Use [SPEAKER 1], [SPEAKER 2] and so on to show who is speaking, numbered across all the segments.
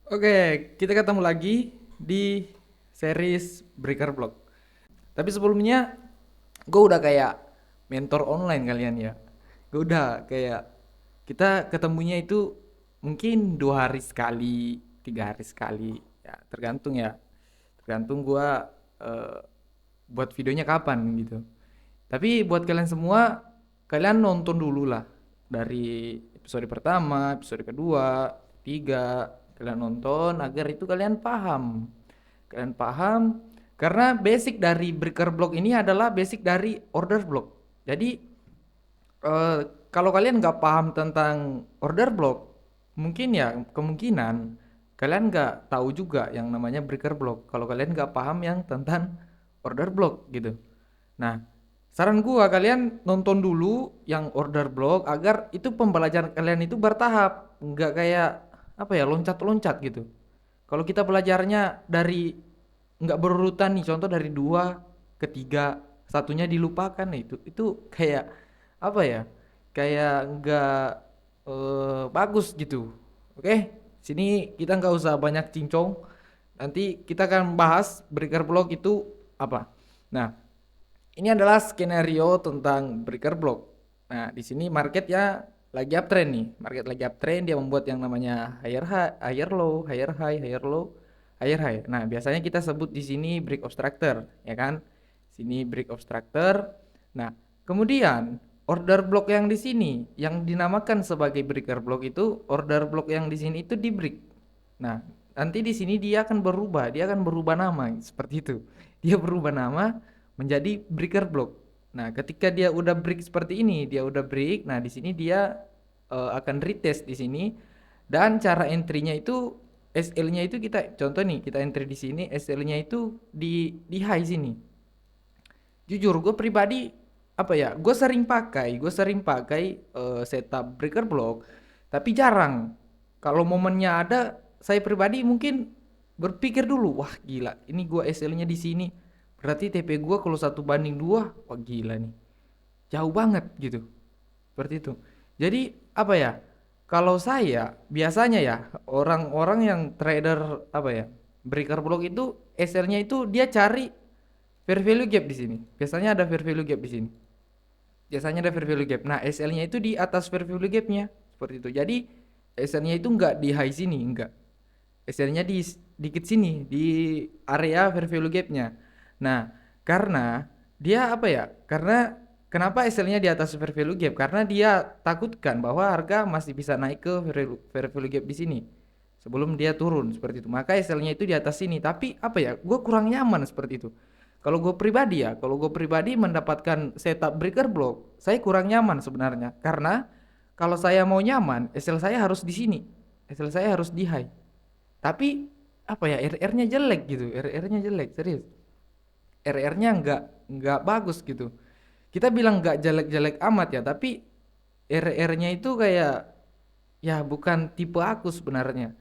[SPEAKER 1] Oke, kita ketemu lagi di series Breaker Block. Tapi sebelumnya, gue udah kayak mentor online kalian ya. Gue udah kayak kita ketemunya itu mungkin 2 hari sekali, 3 hari sekali, ya tergantung ya. Tergantung gue eh, buat videonya kapan gitu. Tapi buat kalian semua, kalian nonton dulu lah dari episode pertama, episode kedua, tiga. Kalian nonton agar itu kalian paham. Kalian paham karena basic dari breaker block ini adalah basic dari order block. Jadi eh, kalau kalian nggak paham tentang order block, mungkin ya kemungkinan kalian nggak tahu juga yang namanya breaker block. Kalau kalian nggak paham yang tentang order block gitu. Nah, saran gua kalian nonton dulu yang order block agar itu pembelajaran kalian itu bertahap, nggak kayak apa ya loncat-loncat gitu. Kalau kita belajarnya dari nggak berurutan nih, contoh dari dua ke tiga, satunya dilupakan, nah itu kayak apa ya? Kayak nggak bagus gitu. Oke, sini kita nggak usah banyak cincong. Nanti kita akan bahas breaker block itu apa. Nah, ini adalah skenario tentang breaker block. Nah, di sini market ya lagi uptrend nih. Market lagi uptrend, dia membuat yang namanya higher high, higher low, higher high, higher low, higher high. Nah, biasanya kita sebut di sini break obstructor, ya kan? Sini break obstructor. Nah, kemudian order block yang di sini yang dinamakan sebagai breaker block itu order block yang di sini itu di break. Nah, nanti di sini dia akan berubah nama seperti itu. Dia berubah nama menjadi breaker block. Nah, ketika dia udah break seperti ini, dia udah break. Nah, di sini dia akan retest di sini dan cara entry-nya itu SL-nya itu kita contoh nih, kita entry di sini SL-nya itu di high sini. Jujur gue pribadi apa ya? Gue sering pakai setup breaker block, tapi jarang. Kalau momennya ada, saya pribadi mungkin berpikir dulu, wah gila, ini gue SL-nya di sini. Berarti TP gue kalau 1:2, wah gila nih. Jauh banget gitu. Seperti itu. Jadi apa ya? Kalau saya biasanya ya orang-orang yang trader apa ya? Breaker block itu SL-nya itu dia cari fair value gap di sini. Biasanya ada fair value gap di sini. Biasanya ada fair value gap. Nah, SL-nya itu di atas fair value gap-nya. Seperti itu. Jadi SL-nya itu enggak di high sini, enggak. SL-nya di dikit sini, di area fair value gap-nya. Nah, karena dia apa ya? Karena kenapa SL-nya di atas fair value gap? Karena dia takutkan bahwa harga masih bisa naik ke fair value gap di sini sebelum dia turun seperti itu. Maka SL-nya itu di atas sini. Tapi apa ya? Gue kurang nyaman seperti itu. Kalau gue pribadi mendapatkan setup breaker block, saya kurang nyaman sebenarnya. Karena kalau saya mau nyaman, SL saya harus di sini. SL saya harus di high. Tapi apa ya RR-nya jelek gitu, RR-nya jelek serius. RR-nya nggak bagus gitu. Kita bilang nggak jelek-jelek amat ya, tapi RR-nya itu kayak ya bukan tipe aku sebenarnya.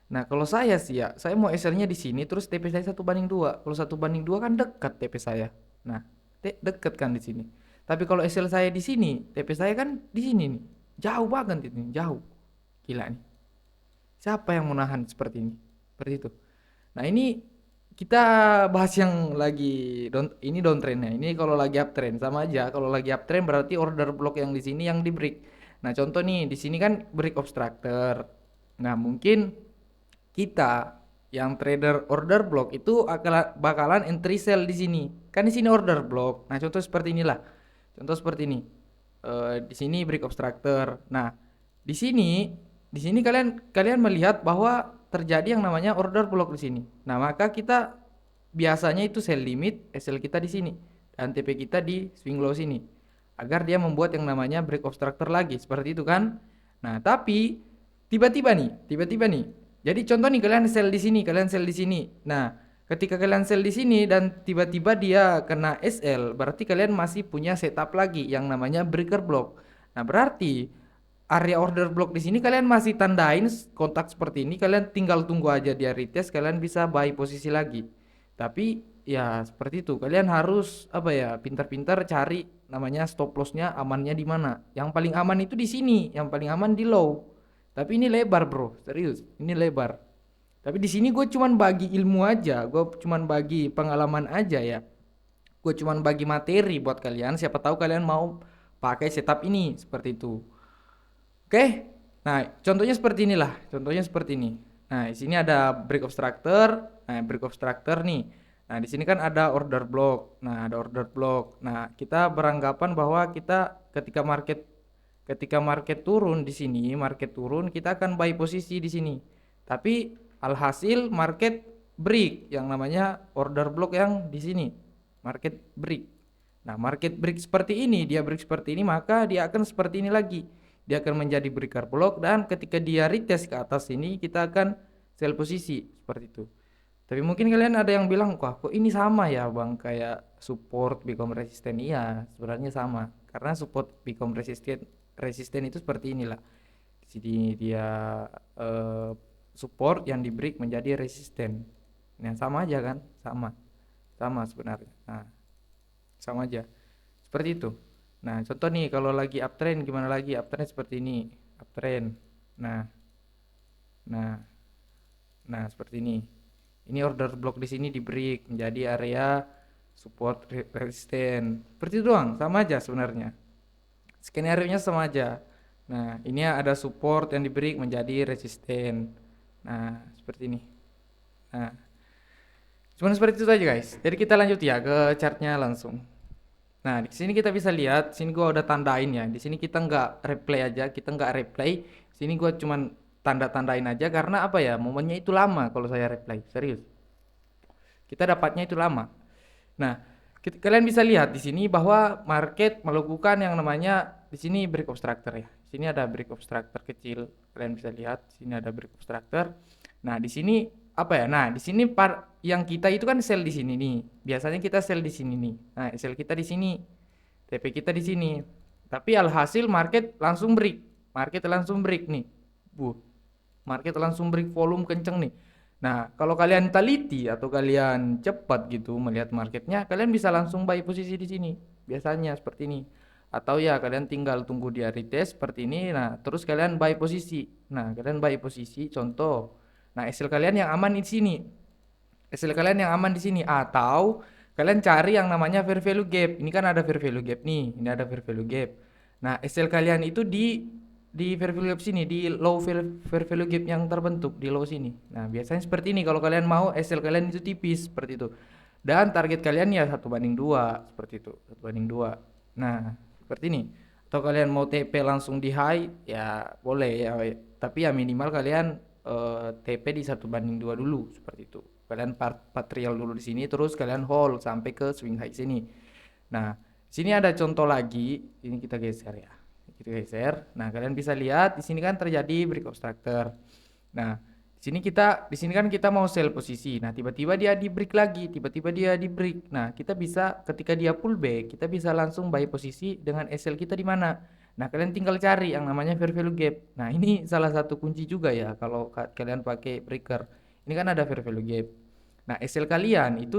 [SPEAKER 1] Nah kalau saya sih ya, saya mau SL-nya di sini, terus TP saya 1:2. Kalau 1:2 kan dekat TP saya. Nah deket kan di sini. Tapi kalau SL saya di sini, TP saya kan di sini nih, jauh banget ini, jauh. Gila nih. Siapa yang menahan seperti ini? Seperti itu. Nah, ini kita bahas yang lagi ini downtrendnya. Ini kalau lagi uptrend sama aja. Kalau lagi uptrend berarti order block yang di sini yang di break. Nah, contoh nih, di sini kan break obstructor. Nah, mungkin kita yang trader order block itu bakalan entry sell di sini. Kan di sini order block. Nah, contoh seperti inilah. Contoh seperti ini. Di sini break obstructor. Nah, di sini di sini kalian kalian melihat bahwa terjadi yang namanya order block di sini. Nah, maka kita biasanya itu sell limit SL kita di sini dan TP kita di swing low sini agar dia membuat yang namanya break obstructor lagi seperti itu kan. Nah, tapi tiba-tiba nih. Jadi contoh nih kalian sell di sini, kalian sell di sini. Nah, ketika kalian sell di sini dan tiba-tiba dia kena SL, berarti kalian masih punya setup lagi yang namanya breaker block. Nah, berarti area order block di sini kalian masih tandain kontak seperti ini, kalian tinggal tunggu aja dia retest, kalian bisa buy posisi lagi. Tapi ya seperti itu, kalian harus apa ya, pintar-pintar cari namanya stop lossnya amannya di mana. Yang paling aman itu di sini, yang paling aman di low. Tapi ini lebar bro, serius, ini lebar. Tapi di sini gue cuman bagi ilmu aja, gue cuman bagi pengalaman aja ya. Gue cuman bagi materi buat kalian, siapa tahu kalian mau pakai setup ini seperti itu. Oke? Nah, contohnya seperti inilah. Contohnya seperti ini. Nah, di sini ada break obstructor. Nah, break obstructor nih. Nah, di sini kan ada order block. Nah, ada order block. Nah, kita beranggapan bahwa kita ketika market turun di sini, market turun, kita akan buy posisi di sini. Tapi alhasil market break yang namanya order block yang di sini. Market break. Nah, market break seperti ini, dia break seperti ini, maka dia akan seperti ini lagi. Dia akan menjadi breaker block dan ketika dia retest ke atas ini, kita akan sell posisi seperti itu. Tapi mungkin kalian ada yang bilang, wah kok ini sama ya bang, kayak support become resistant. Iya, sebenarnya sama. Karena support become resistant itu seperti inilah. Di sini dia support yang di break menjadi resistant. Nah, sama aja kan? Sama sebenarnya. Nah, sama aja. Seperti itu. Nah, contoh nih kalau lagi uptrend gimana lagi? Uptrend seperti ini. Uptrend. Nah, nah, nah seperti ini. Ini order block di sini di break menjadi area support resisten. Seperti itu doang, sama aja sebenarnya. Skenario-nya sama aja. Nah, ini ada support yang di break menjadi resisten. Nah, seperti ini. Nah, cuman seperti itu saja guys. Jadi kita lanjut ya ke chartnya langsung. Nah, di sini kita bisa lihat, sini gua udah tandain ya. Di sini kita nggak replay aja, kita nggak replay. Sini gua cuman tanda-tandain aja karena apa ya? Momennya itu lama kalau saya replay, serius. Kita dapatnya itu lama. Nah, kalian bisa lihat di sini bahwa market melakukan yang namanya di sini break obstructor ya. Di sini ada break obstructor kecil. Kalian bisa lihat, di sini ada break obstructor. Nah, di sini apa ya? Nah, di sini yang kita itu kan sell di sini nih. Biasanya kita sell di sini nih. Nah, sell kita di sini. TP kita di sini. Tapi alhasil market langsung break. Market langsung break nih. Market langsung break volume kenceng nih. Nah, kalau kalian teliti atau kalian cepat gitu melihat marketnya, kalian bisa langsung buy posisi di sini. Biasanya seperti ini. Atau ya kalian tinggal tunggu dia retest seperti ini. Nah, terus kalian buy posisi. Nah, kalian buy posisi contoh. Nah, SL kalian yang aman di sini. SL kalian yang aman di sini atau kalian cari yang namanya fair value gap. Ini kan ada fair value gap nih. Ini ada fair value gap. Nah, SL kalian itu di fair value gap sini, di low fair value gap yang terbentuk di low sini. Nah, biasanya seperti ini kalau kalian mau SL kalian itu tipis seperti itu. Dan target kalian ya 1/2 seperti itu, 1/2. Nah, seperti ini. Atau kalian mau TP langsung di high ya boleh ya, tapi ya minimal kalian TP di 1/2 dulu seperti itu. Kalian patrial dulu di sini terus kalian hold sampai ke swing high sini. Nah, sini ada contoh lagi, ini kita geser ya. Kita geser. Nah, kalian bisa lihat di sini kan terjadi break obstructor. Nah, di sini kan kita mau sell posisi. Nah, tiba-tiba dia di break lagi, tiba-tiba dia di break. Nah, kita bisa ketika dia pullback, kita bisa langsung buy posisi dengan SL kita di mana. Nah, kalian tinggal cari yang namanya fair value gap. Nah, ini salah satu kunci juga ya kalau kalian pakai breaker. Ini kan ada fair value gap. Nah, SL kalian itu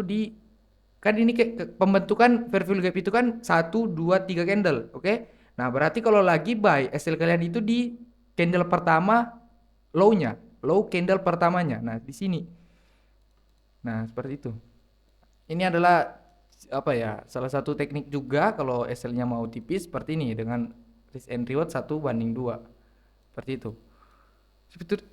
[SPEAKER 1] kan ini pembentukan fair value gap itu kan 1 2 3 candle, oke? Nah, berarti kalau lagi buy SL kalian itu di candle pertama low-nya, low candle pertamanya. Nah, di sini. Nah, seperti itu. Ini adalah apa ya? Salah satu teknik juga kalau SL-nya mau tipis seperti ini dengan risk and reward 1/2. Seperti itu.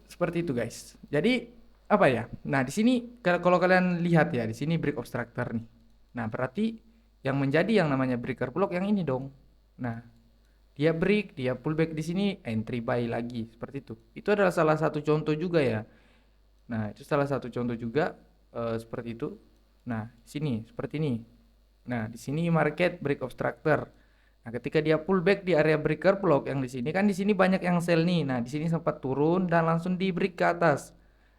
[SPEAKER 1] Seperti itu, guys. Jadi apa ya? Nah, di sini kalau kalian lihat ya, di sini break obstructor nih. Nah, berarti yang menjadi yang namanya breaker block yang ini dong. Nah, dia break, dia pullback di sini, entry buy lagi seperti itu. Itu adalah salah satu contoh juga ya. Nah, itu salah satu contoh juga seperti itu. Nah, di sini seperti ini. Nah, di sini market break obstructor. Nah, ketika dia pullback di area breaker block yang di sini kan di sini banyak yang sell nih. Nah, di sini sempat turun dan langsung di break ke atas.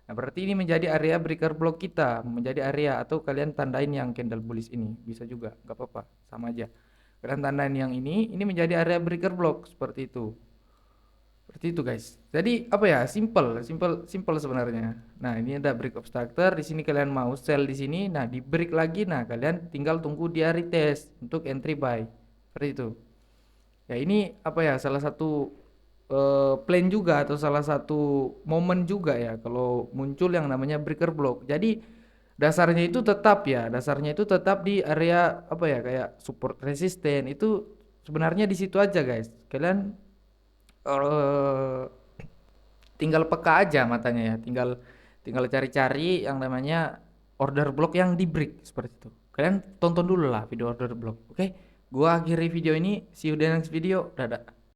[SPEAKER 1] Nah, berarti ini menjadi area breaker block kita, menjadi area atau kalian tandain yang candle bullish ini, bisa juga, nggak apa-apa, sama aja. Kalian tandain yang ini menjadi area breaker block seperti itu. Seperti itu guys. Jadi apa ya? Simple sebenarnya. Nah, ini ada break obstructor, di sini kalian mau sell di sini, nah di break lagi, nah kalian tinggal tunggu dia retest untuk entry buy. Seperti itu. Ya ini apa ya? Salah satu plan juga atau salah satu momen juga ya kalau muncul yang namanya breaker block. Jadi dasarnya itu tetap di area apa ya kayak support resisten itu sebenarnya di situ aja guys. Kalian eh, tinggal peka aja matanya ya, tinggal tinggal cari-cari yang namanya order block yang di break seperti itu. Kalian tonton dulu lah video order block. Oke, gua akhiri video ini, see you the next video. Dadah.